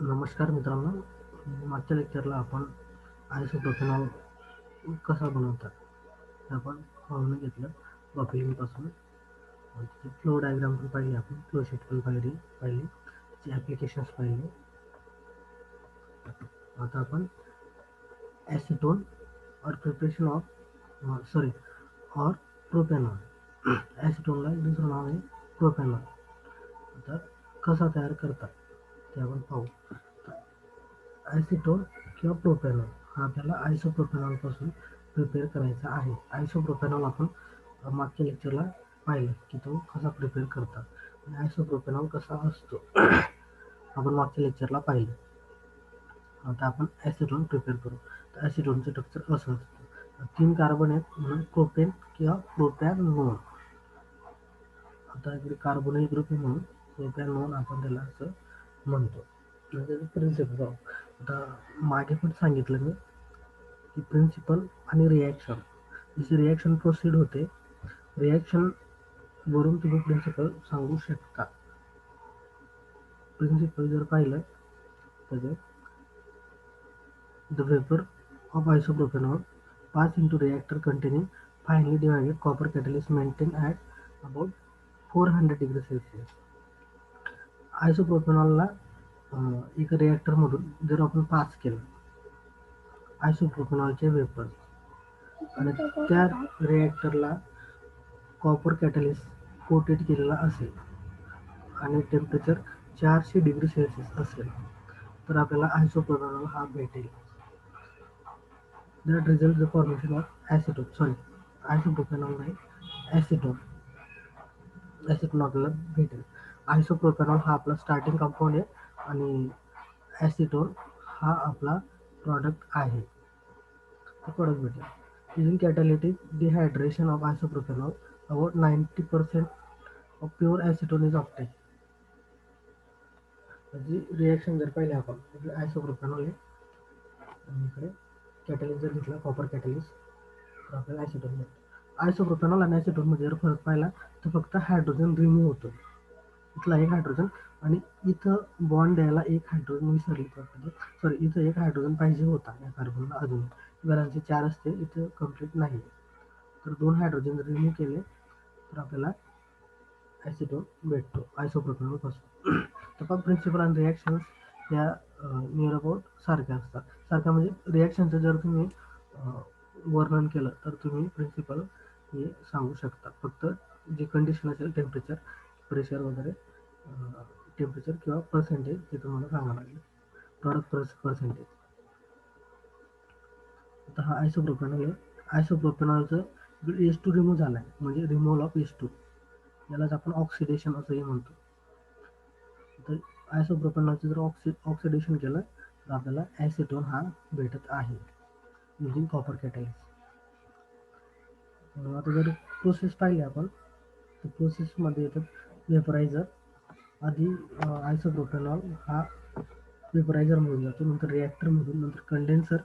नमस्कार मित्रांनो, मागच्या लेक्चरला आपण आयसोप्रोपेनॉल कसा बनवतात हे आपण पाहून घेतलं. बफरिंगपासून त्याची फ्लो डायग्राम पण पाहिली, आपण फ्लो शीट पण पाहिली, त्याचे ॲप्लिकेशन्स पाहिले. आता आपण ॲसिटोन और प्रिपरेशन ऑफ और प्रोपेनॉल, ॲसिटोनला दुसरं नाव आहे प्रोपेनॉल. आता कसा तयार करतात ते आपण पाहू. ॲसिटोन किंवा प्रोपेनॉल हा आपल्याला आयसोप्रोपेनॉलपासून प्रिपेअर करायचा आहे. आयसोप्रोपेनॉल आपण मागच्या लेक्चरला पाहिलं की तो कसा प्रिपेअर करतात आणि आयसोप्रोपेनॉल कसा असतो आपण मागच्या लेक्चरला पाहिलं. आता आपण ॲसिटोन प्रिपेअर करू. तर ॲसिटोनचं स्ट्रक्चर असं असतं, 3 कार्बन आहेत म्हणून प्रोपेन किंवा प्रोपॅनोन. आता इकडे कार्बोनिल ग्रुप आहे म्हणून प्रोपॅनोन आपण त्याला असं म्हणतो. म्हणजे प्रिन्सिपल आता मागे पण सांगितलं मी की प्रिन्सिपल आणि रिॲक्शन, जशी रिॲक्शन प्रोसीड होते रिॲक्शन वरून तुम्ही प्रिन्सिपल सांगू शकता. प्रिन्सिपल जर पाहिलं तर the vapour of isopropanol pass into reactor containing finely divided copper catalyst maintained at about 400 degree Celsius. आयसोप्रोपेनॉलला एक रिॲक्टरमधून जर आपण पास केलं आयसोप्रोपेनॉलचे वेपर आणि त्या रिॲक्टरला कॉपर कॅटलिस्ट कोटेड केलेला असेल आणि टेम्परेचर 400 डिग्री सेल्सिअस असेल तर आपल्याला आयसोप्रोपेनॉल हा भेटेल. That result the formation of isopropanol नाही ॲसिटोन आपल्याला भेटेल. आयसोप्रोपेनॉल हा आपला स्टार्टिंग कंपाऊंड आहे आणि ॲसिटोन हा आपला प्रॉडक्ट आहे. प्रोडक्ट भेटेल. Using catalytic dehydration of isopropanol, about 90% of pure acetone is obtained. म्हणजे रिॲक्शन जर पाहिले आपण इकडे आयसोप्रोपॅनॉल आहे आणि इकडे कॅटलिस्ट जर घेतला कॉपर कॅटलिस्ट तर आपल्याला ॲसिटोन मिळतो. आयसोप्रोपॅनॉल आणि ॲसिटोनमध्ये जर फरक पाहिला तर फक्त हायड्रोजन रिमूव्ह होतो. इथला एक हायड्रोजन आणि इथं बॉन्ड द्यायला एक हायड्रोजन विसरली. इथं एक हायड्रोजन पाहिजे होता या कार्बनला अजून, बॅलन्सचे 4 असते, इथं कम्प्लीट नाही. तर 2 हायड्रोजन रिमूव्ह केले तर आपल्याला ॲसिटोन भेटतो आयसोप्रोपॅनॉलपासून. तर पण प्रिन्सिपल आणि रिॲक्शन्स या नियर अबाउट सारख्या असतात. सारख्या म्हणजे रिॲक्शनचं जर तुम्ही वर्णन केलं तर तुम्ही प्रिन्सिपल हे सांगू शकता. फक्त जे कंडिशन असेल टेम्परेचर, प्रेशर वगैरे, टेम्परेचर किंवा पर्सेंटेज ते तुम्हाला सांगावं लागेल. Product percentage. आता हा आयसोप्रोपॅनॉल आहे. आयसोप्रोपॅनॉलचं H2 रिमूव्ह झाला आहे म्हणजे रिमूव्हल ऑफ H2, यालाच आपण ऑक्सिडेशन असंही म्हणतो. तर आयसोप्रोपॅनॉलचं जर ऑक्सिडेशन केलं तर आपल्याला ॲसिटोन हा भेटत आहे युजिंग कॉपर कॅटलिस्ट. आता जर प्रोसेस पाहिली आपण तर प्रोसेसमध्ये येतात वेपरायझर. आधी आयसोप्रोपॅनॉल हा वेपरायझरमधून जातो, नंतर रिॲक्टरमधून, नंतर कंडेन्सर,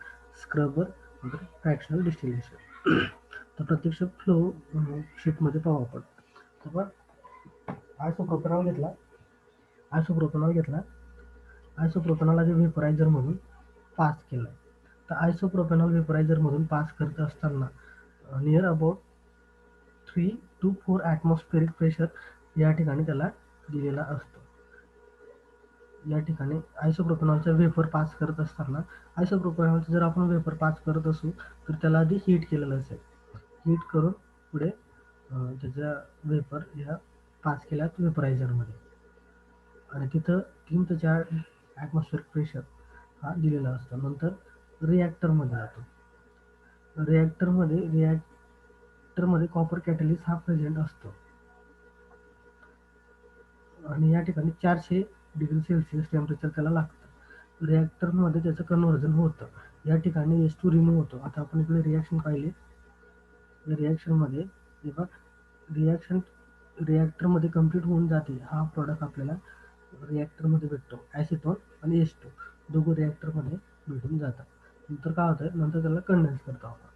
स्क्रबर, नंतर फ्रॅक्शनल डिस्टिलेशन. तर प्रत्यक्ष फ्लो शीटमध्ये पाहू आपण. तर आयसोप्रोपॅनॉल घेतला आयसोप्रोपॅनॉल आधी व्हेपरायझरमधून पास केला. तर आयसोप्रोपॅनॉल व्हेपरायझरमधून पास करत असताना near about 3 to 4 atmospheric pressure या ठिकाणी त्याला दिलेला असतो. या ठिकाणी आयसोप्रोपॅनॉलचा वेपर पास करत असताना आयसोप्रोपॅनॉलचं जर आपण वेपर पास करत असू तर त्याला आधी हीट केलेलं असेल. हीट करून पुढे त्याच्या वेपर ह्या पास केल्यात वेपरायझरमध्ये आणि तिथं 3 ते 4 ॲटमॉस्फेरिक प्रेशर हा दिलेला असतो. नंतर रिॲक्टरमध्ये जातो. रिॲक्टरमध्ये कॉपर कॅटलिस्ट हा प्रेझेंट असतो आणि या ठिकाणी 400 डिग्री सेल्सिअस टेम्परेचर त्याला लागतं. रिॲक्टरमध्ये त्याचं कन्व्हर्जन होतं. या ठिकाणी H2 रिमूव्ह होतो. आता आपण इकडे रिॲक्शन पाहिली. या रिॲक्शनमध्ये जेव्हा रिॲक्टरमध्ये कम्प्लीट होऊन जाते, हा प्रॉडक्ट आपल्याला रिॲक्टरमध्ये भेटतो. ॲसिटोन आणि H2 दोघं रिॲक्टरमध्ये भेटून जातात. नंतर काय होतं, नंतर त्याला कंडेन्स करतो आपण.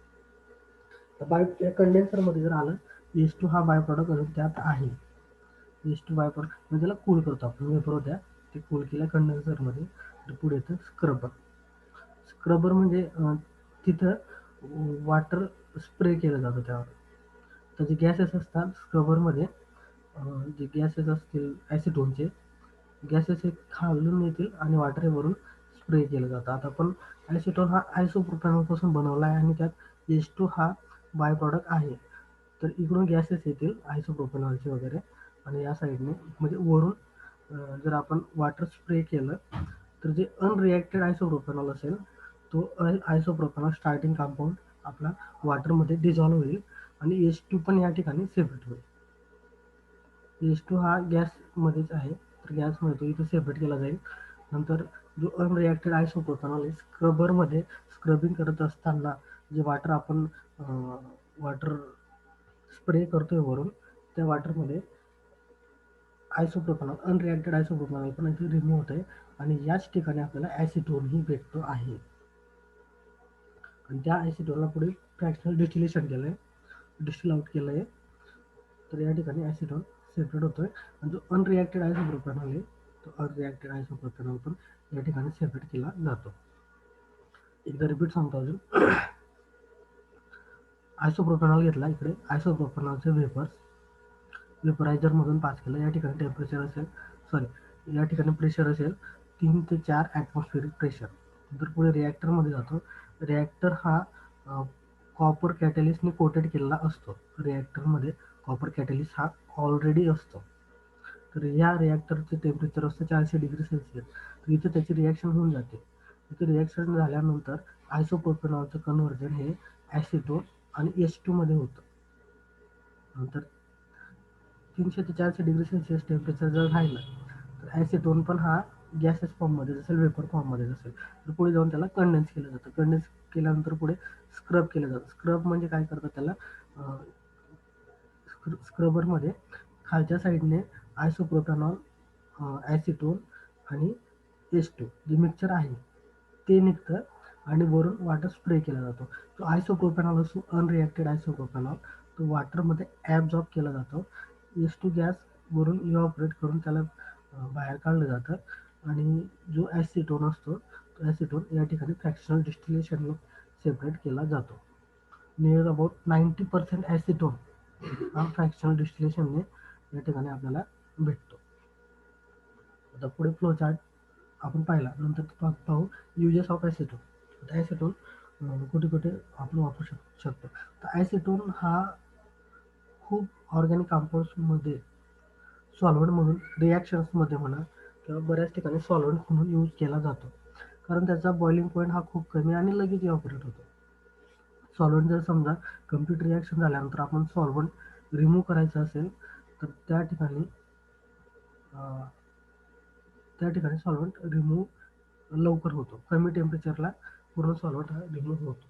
तर या कंडेन्सरमध्ये जर आलं H2 हा बाय प्रॉडक्ट अजून त्यात आहे. H2 बाय प्रॉडक्ट म्हणजे त्याला कूल करतो आपण. वेपर होत्या ते कूल केल्या कंडेन्सरमध्ये तर पुढे येतं स्क्रबर. स्क्रबर म्हणजे तिथं वॉटर स्प्रे केलं जातं त्यावर. तर जे गॅसेस असतात स्क्रबरमध्ये, जे गॅसेस असतील ॲसिटोनचे गॅसेस हे खालून येतील आणि वॉटर हे वरून स्प्रे केलं जातं. आता पण ॲसिटोन हा आयसोप्रोपॅनॉलपासून बनवला आहे आणि त्यात H2 हा बाय प्रॉडक्ट आहे. तर इकडून गॅसेस येतील आयसोप्रोपॅनॉलचे वगैरे आणि या साईडने म्हणजे वरून जर आपण वॉटर स्प्रे केलं तर जे अनरिॲक्टेड आयसोप्रोपॅनॉल असेल तो आयसोप्रोपॅनॉल स्टार्टिंग कंपाऊंड आपला वॉटरमध्ये डिझॉल्व्ह होईल आणि H2 पण या ठिकाणी सेपरेट होईल. H2 हा गॅसमध्येच आहे, तर गॅसमध्ये तो इथे सेपरेट केला जाईल. नंतर जो अनरिॲक्टेड आयसोप्रोपॅनॉल आहे स्क्रबरमध्ये स्क्रबिंग करत असताना जे वॉटर आपण वॉटर स्प्रे करतोय वरून त्या वॉटरमध्ये आयसोप्रोपॅनॉल अनरिॲक्टेड आयसोप्रोपॅनॉल पण इथे रिमूव्ह होत आहे आणि याच ठिकाणी आपल्याला ॲसिटोनही भेटतो आहे. आणि त्या ॲसिटोनला पुढे फ्रॅक्शनल डिस्टिलेशन केलं आहे, डिस्टिल आउट केलं आहे. तर या ठिकाणी ॲसिटोन सेपरेट होतोय आणि जो अनरिॲक्टेड आयसोप्रोपॅनॉल आहे तो अनरिॲक्टेड आयसोप्रोपॅनॉल पण या ठिकाणी सेपरेट केला जातो. एकदा रिपीट सांगतो अजून. आयसोप्रोपॅनॉल घेतला, इकडे आयसोप्रोपॅनॉलचे वेपरायझरमधून पास केलं. या ठिकाणी टेम्परेचर असेल, सॉरी या ठिकाणी प्रेशर असेल 3 ते 4 ॲटमॉस्फेरिक प्रेशर. नंतर पुढे रिॲक्टरमध्ये जातो. रिॲक्टर हा कॉपर कॅटलिस्टने कोटेड केलेला असतो. रिॲक्टरमध्ये कॉपर कॅटलिस्ट हा ऑलरेडी असतो. तर या रिॲक्टरचे टेम्परेचर असतं 400 डिग्री सेल्सिअस. तर इथे त्याची रिॲक्शन होऊन जाते. इथे रिॲक्शन झाल्यानंतर आयसोप्रोपॅनॉलचं कन्व्हर्जन हे ॲसिटोन आणि H2 मध्ये होतं. नंतर 300 ते 400 डिग्री सेल्सिअस टेम्परेचर जर राहिलं तर ॲसिटोन पण हा गॅसेस फॉर्ममध्ये असेल, वेपर फॉर्ममध्ये असेल, तर पुढे जाऊन त्याला कंडेन्स केलं जातं. कंडेन्स केल्यानंतर पुढे स्क्रब केलं जातं. स्क्रब म्हणजे काय करतात त्याला, स्क्रबरमध्ये खालच्या साईडने आयसोप्रोपॅनॉल, ॲसिटोन आणि H2 जे मिक्सचर आहे ते निघतं आणि वरून वॉटर स्प्रे केला जातो. तो आयसोप्रोपॅनॉल असो अनरिॲक्टेड आयसोप्रोपॅनॉल तो वॉटरमध्ये ॲब्झॉर्ब केला जातो. H2 गॅस वरून इव्हॅपोरेट करून त्याला बाहेर काढलं जातं आणि जो ॲसिटोन असतो तो ॲसिटोन या ठिकाणी फ्रॅक्शनल डिस्टिलेशनने सेपरेट केला जातो. नियर अबाउट 90% ॲसिटोन हा फ्रॅक्शनल डिस्टिलेशनने या ठिकाणी आपल्याला भेटतो. आता पुढे फ्लो चार्ट आपण पाहिला, नंतर पाहू युजेस ऑफ ॲसिटोन. आता ॲसिटोन कुठे कुठे आपण वापरू शकतो. तर ॲसिटोन हा खूप ऑर्गॅनिक कंपाऊंड्समध्ये सॉल्व्हंट म्हणून, रिॲक्शन्समध्ये म्हणा किंवा बऱ्याच ठिकाणी सॉल्व्हंट म्हणून यूज केला जातो. कारण त्याचा बॉइलिंग पॉईंट हा खूप कमी आणि लगेच इव्हॅपोरेट होतो. सॉल्व्हंट जर समजा कम्प्लीट रिॲक्शन झाल्यानंतर आपण सॉल्व्हंट रिमूव्ह करायचं असेल तर त्या ठिकाणी सॉल्व्हंट रिमूव्ह लवकर होतो. कमी टेम्परेचरला पूर्ण सॉल्व्हंट हा रिमूव्ह होतो.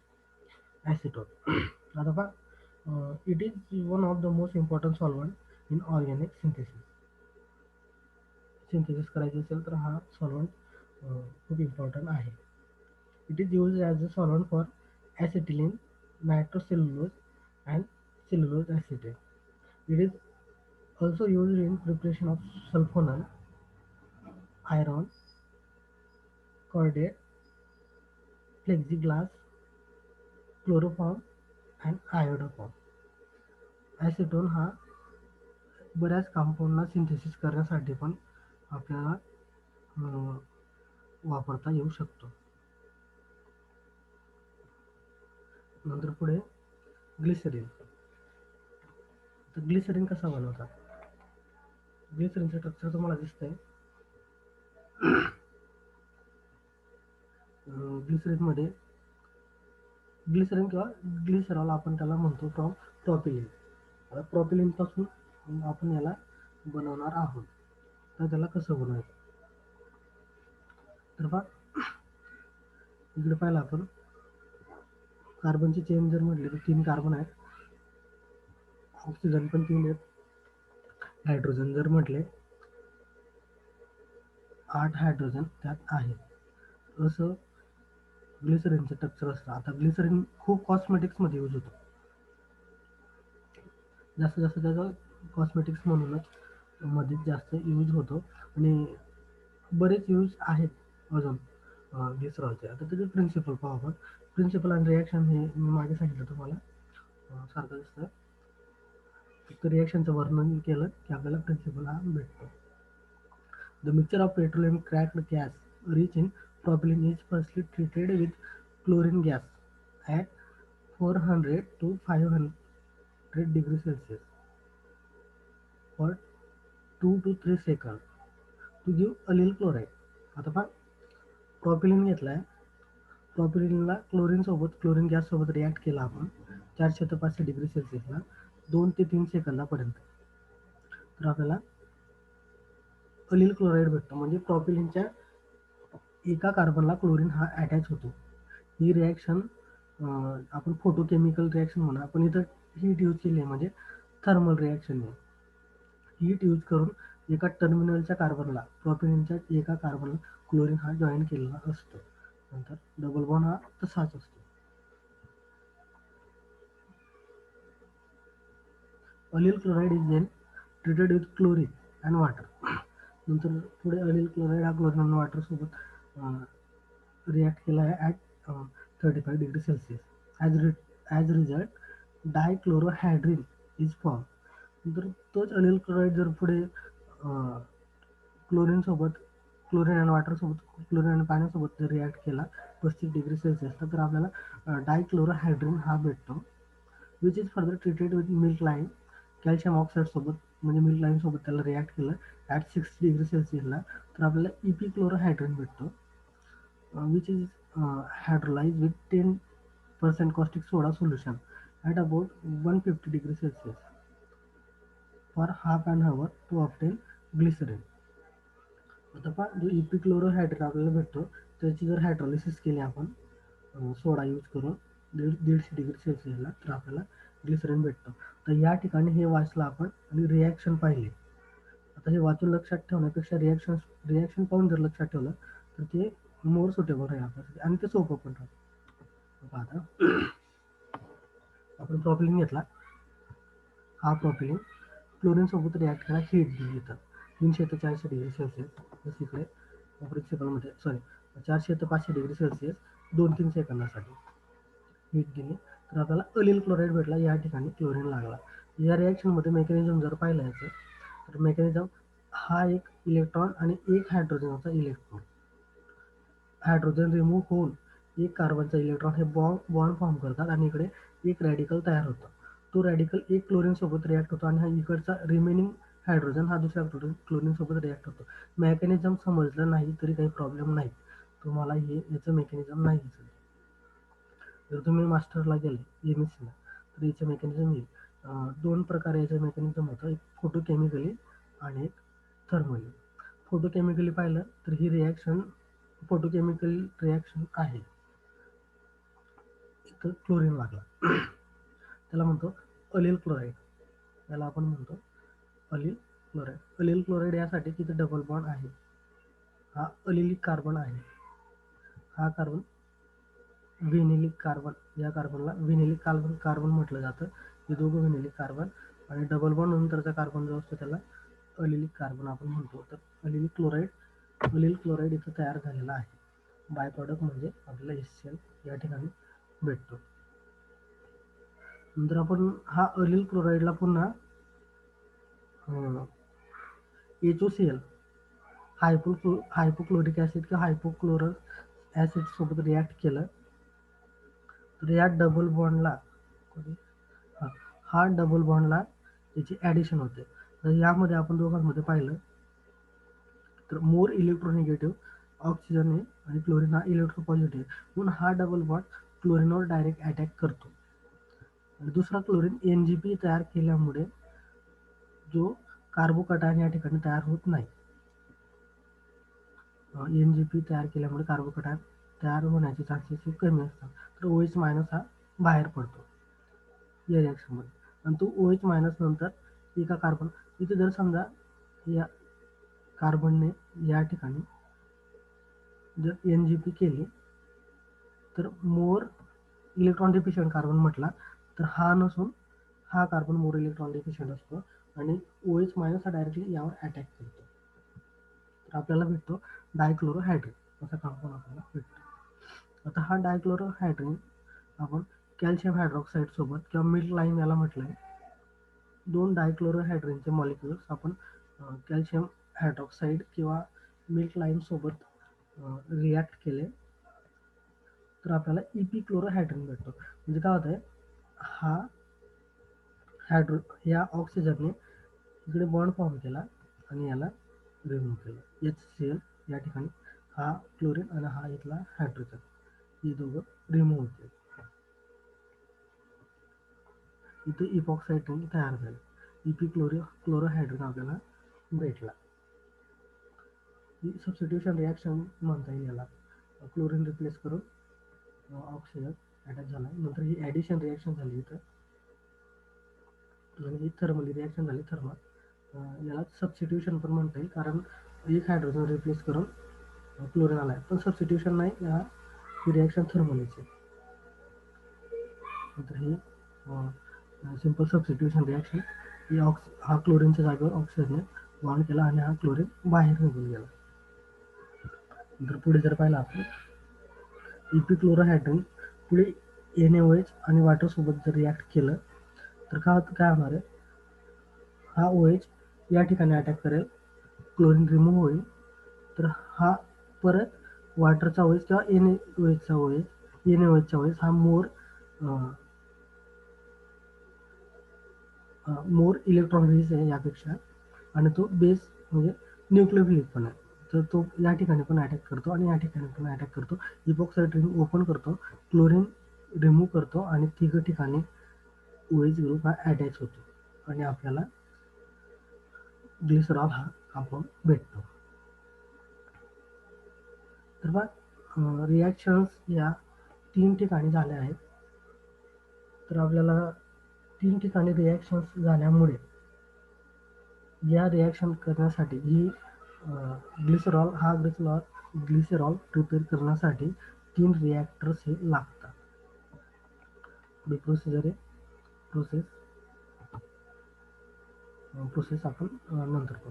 ॲसिटोन आता पहा, it is one of the most important solvent in organic synthesis करायची असेल तर हा सॉल्व्हंट खूप इम्पॉर्टंट आहे. It is use as a solvent for acetylene, nitrocellulose and cellulose acetate. It is also used in preparation of sulfonal, iron, cordate, plexiglass, chloroform and iodoform. Acetone हा बऱ्याच कंपाऊंडना synthesis करण्यासाठी पण आपल्याला वापरता येऊ शकतो. नंतर पुढे ग्लिसरीन. तर ग्लिसरीन कसा बनवतात? ग्लिसरीनचं स्ट्रक्चर तुम्हाला दिसतंय. ग्लिसरीनमध्ये ग्लिसरीन किंवा ग्लिसरॉल आपण त्याला म्हणतो फ्रॉम प्रॉपिलिन. आता प्रॉपिलिनपासून आपण याला बनवणार आहोत. तर त्याला कसं बनवायचं? तर बघा इकडे पाहिलं आपण कार्बनची चेन जर म्हटली तर 3 कार्बन आहेत, ऑक्सिजन पण 3 आहेत, हायड्रोजन जर म्हटले 8 हायड्रोजन त्यात आहेत. असं ग्लिसरीनचं स्ट्रक्चर असतं. आता ग्लिसरीन खूप कॉस्मेटिक्समध्ये यूज होतो. जास्त त्याचा कॉस्मेटिक्स म्हणूनच मध्ये जास्त यूज होतो आणि बरेच यूज आहेत अजून ग्लिसरॉलचे. आता त्याचे प्रिन्सिपल पाहू आपण. प्रिन्सिपल आणि रिॲक्शन हे मी मागे सांगितलं तुम्हाला सारखं दिसतं. फक्त रिॲक्शनचं वर्णन केलं की आपल्याला प्रिन्सिपल हा भेटतो. The mixture of petroleum cracked gas rich in propylene is firstly treated with chlorine gas at 400 to 500 degrees Celsius for 2 to 3 seconds to give allyl chloride. आता पहा, प्रॉपिलिन घेतलाय, प्रॉपिलिनला क्लोरीन गॅस सोबत रिॲक्ट केला आपण 400 ते 500 degree सेल्सिअसला 2 ते 3 सेकंदापर्यंत, तर आपल्याला अलील क्लोराईड भेटतो. म्हणजे प्रॉपिलिनच्या एका कार्बनला क्लोरीन हा अटॅच होतो. ही रिॲक्शन आपण फोटोकेमिकल रिॲक्शन म्हणा, आपण इथं हीट यूज केली आहे म्हणजे थर्मल रिॲक्शन आहे. हीट यूज करून एका टर्मिनलच्या कार्बनला प्रॉपिलिनच्या एका कार्बनला क्लोरीन हा जॉईन केलेला असतो. नंतर डबल बॉन्ड हा तसाच असतो. Allyl chloride is then treated with chlorine and water. नंतर पुढे अलील क्लोराईड हा क्लोरीन आणि वॉटर सोबत रिॲक्ट केला आहे at 35 degree Celsius. As result dichlorohydrin is form. नंतर तोच अलील क्लोराईड जर पुढे क्लोरीन आणि वॉटरसोबत, क्लोरीन आणि पाण्यासोबत जर रिॲक्ट केला 35 डिग्री सेल्सिअसला, तर आपल्याला डायक्लोरोहायड्रिन हा भेटतो. Which is further treated with milk lime. Calcium oxide सोबत म्हणजे मिल्क लाईम सोबत त्याला रिॲक्ट केलं ॲट 60 डिग्री सेल्सिअसला, तर आपल्याला इपीक्लोरोहायड्रिन भेटतो. Which is hydrolyse with 10% caustic soda solution at about 150 degrees Celsius for half an hour to obtain glycerin. आता पहा, जो इपीक्लोरोहायड्रिन आपल्याला भेटतो त्याची जर हायड्रोलिसिस केली आपण सोडा यूज करून 150 डिग्री सेल्सिअसला, तर आपल्याला ग्लिसरीन भेटतो. तर या ठिकाणी हे वाचलं आपण आणि रिॲक्शन पाहिली. आता हे वाचून लक्षात ठेवण्यापेक्षा रिॲक्शन पाहून जर लक्षात ठेवलं तर ते मोर सुटेबल राहील आपल्यासाठी आणि ते सोपं पण राहतं. आता आपण प्रॉपिलिन घेतला, हा प्रॉपिलिन क्लोरीनसोबत रिॲक्ट करा, हीट दिली इथं 300 ते 400 डिग्री सेल्सिअस. जसं इकडे प्रिन्सिपलमध्ये 400 ते 500 डिग्री सेल्सिअस 2-3 सेकंदासाठी हीट दिली, तर आपल्याला अलील क्लोराईड भेटला. या ठिकाणी क्लोरीन लागला. या रिॲक्शनमध्ये मेकॅनिझम जर पाहिलं याचं, तर मेकॅनिझम हा एक इलेक्ट्रॉन आणि एक हायड्रोजनचा इलेक्ट्रॉन, हायड्रोजन रिमूव्ह होऊन एक कार्बनचा इलेक्ट्रॉन हे बॉन्ड फॉर्म करतात आणि इकडे एक रॅडिकल तयार होतं. तो रॅडिकल एक क्लोरीनसोबत रिॲक्ट होतो आणि हा इकडचा रिमेनिंग हायड्रोजन हा दुसऱ्या क्लोरीनसोबत रिॲक्ट होतो. मेकॅनिझम समजलं नाही तरी काही प्रॉब्लेम नाही, तुम्हाला हे याचं मेकॅनिझम नाही दिसत. जर तुम्ही मास्टरला गेले MScला, तर याचं मेकॅनिझम येईल. 2 प्रकारे याचं मेकॅनिझम होतं, एक फोटोकेमिकली आणि एक थर्मली. फोटोकेमिकली पाहिलं तर ही रिॲक्शन फोटोकेमिकल रिॲक्शन आहे. इथं क्लोरीन लागला, त्याला म्हणतो अलील क्लोराईड. त्याला आपण म्हणतो अलील क्लोराईड. अलील क्लोराईड यासाठी तिथे डबल बॉन्ड आहे, हा अलिलिक कार्बन आहे. हा कार्बन व्हिनिलिक कार्बन, या कार्बनला व्हिनिलिक कार्बन म्हटलं जातं. हे दोघं व्हिनिलिक कार्बन आणि डबल बॉन्ड नंतरचा कार्बन जो असतो त्याला अलिलिक कार्बन आपण म्हणतो. तर अलिल क्लोराईड इथं तयार झालेला आहे. बाय प्रॉडक्ट म्हणजे आपल्याला HCl या ठिकाणी भेटतो. नंतर आपण हा अलील क्लोराईडला पुन्हा HOCl हायपोक्लोरिक ॲसिड किंवा हायपोक्लोरस ॲसिड सोबत रिॲक्ट केलं, तर या डबल बॉन्डला हा डबल बॉन्डला याची ॲडिशन होते. तर यामध्ये आपण दोघांमध्ये पाहिलं तर मोर इलेक्ट्रोनिगेटिव्ह ऑक्सिजन आहे आणि क्लोरीन हा इलेक्ट्रोपॉझिटिव्ह, म्हणून हा डबल बॉन्ड क्लोरीनवर डायरेक्ट अटॅक करतो. आणि दुसरा क्लोरीन NGP तयार केल्यामुळे जो कार्बोकटायन या ठिकाणी तयार होत नाही. NGP तयार केल्यामुळे कार्बोकटायन तयार होण्याचे चान्सेस हे कमी असतात. तर OH मायनस हा बाहेर पडतो या रिॲक्शनमध्ये. आणि तो OH मायनस नंतर एका कार्बन, इथे जर समजा या कार्बनने या ठिकाणी जर NGP केली, तर मोर इलेक्ट्रॉन डिफिशियंट कार्बन म्हटला, तर हा नसून हा कार्बन मोर इलेक्ट्रॉन डिफिशियंट असतो आणि OH मायनस हा डायरेक्टली यावर अटॅक करतो. तर आपल्याला भेटतो डायक्लोरोहायड्रिन. असा कंपाऊंड आपल्याला भेटतो. आता हा डायक्लोरोहायड्रिन आपण कॅल्शियम हायड्रॉक्साईड सोबत किंवा मिल्क लाईम याला म्हटलंय, 2 डायक्लोरोहायड्रिनचे मॉलिक्युल्स आपण कॅल्शियम हायड्रॉक्साईड किंवा मिल्क लाईम सोबत रिॲक्ट केले तर आपल्याला इपिक्लोरोहायड्रिन भेटतो. म्हणजे काय होतंय, हा या ऑक्सिजनने इकडे बॉन्ड फॉर्म केला आणि याला रिमूव्ह केलं. HCl या ठिकाणी हा क्लोरीन आणि हा इथला हायड्रोजन, ही दोघं रिमूव्ह होते. इथे इपॉक्साईड रिंग तयार झाली. क्लोरोहायड्रिन आपल्याला भेटला. ही सबस्टिट्यूशन रिॲक्शन म्हणता येईल याला. क्लोरीन रिप्लेस करून ऑक्सिजन अटॅच झाला. नंतर ही ॲडिशन रिॲक्शन झाली इथं आणि ही थर्मली रिॲक्शन झाली थर्मल. याला सबस्टिट्यूशन पण म्हणता येईल, कारण एक हायड्रोजन रिप्लेस करून क्लोरीन आला आहे, पण सबस्टिट्यूशन नाही, ही रिॲक्शन थर्मलीच आहे. नंतर ही सिंपल सबस्टिट्यूशन रिॲक्शन, ही हा क्लोरीनच्या जागेवर ऑक्सिजनने बॉन्ड केला आणि हा क्लोरीन बाहेर निघून गेला. नंतर पुढे जर पाहिलं आपण, इपिक्लोरोहायड्रिन पुढे NaOH आणि वॉटरसोबत जर रिॲक्ट केलं तर काय होणार आहे, हा OH या ठिकाणी अटॅक करेल, क्लोरीन रिमूव्ह होईल, तर हा परत वॉटरचा OH किंवा NaOHचा OH हा मोर इलेक्ट्रॉन रिलीज आहे यापेक्षा, आणि तो बेस म्हणजे न्यूक्लियोफिलिक पण आहे, तर तो या ठिकाणी पण अटॅक करतो आणि या ठिकाणी पण अटॅक करतो. इपॉक्साईड रिंग ओपन करतो, क्लोरीन रिमूव्ह करतो आणि तिघं ठिकाणी OH ग्रुप हा अटॅच होतो आणि आपल्याला ग्लिसरॉल हा कंपाऊंड भेटतो. तर मग रिॲक्शन्स या 3 ठिकाणी झाल्या आहेत. तर आपल्याला 3 ठिकाणी रिॲक्शन्स झाल्यामुळे या रिॲक्शन करण्यासाठी ही ग्लिसरॉल प्रिपेअर करण्यासाठी 3 रिॲक्टर्स हे लागतात. पुढे प्रोसिजर आहे, प्रोसेस आपण नंतर करू.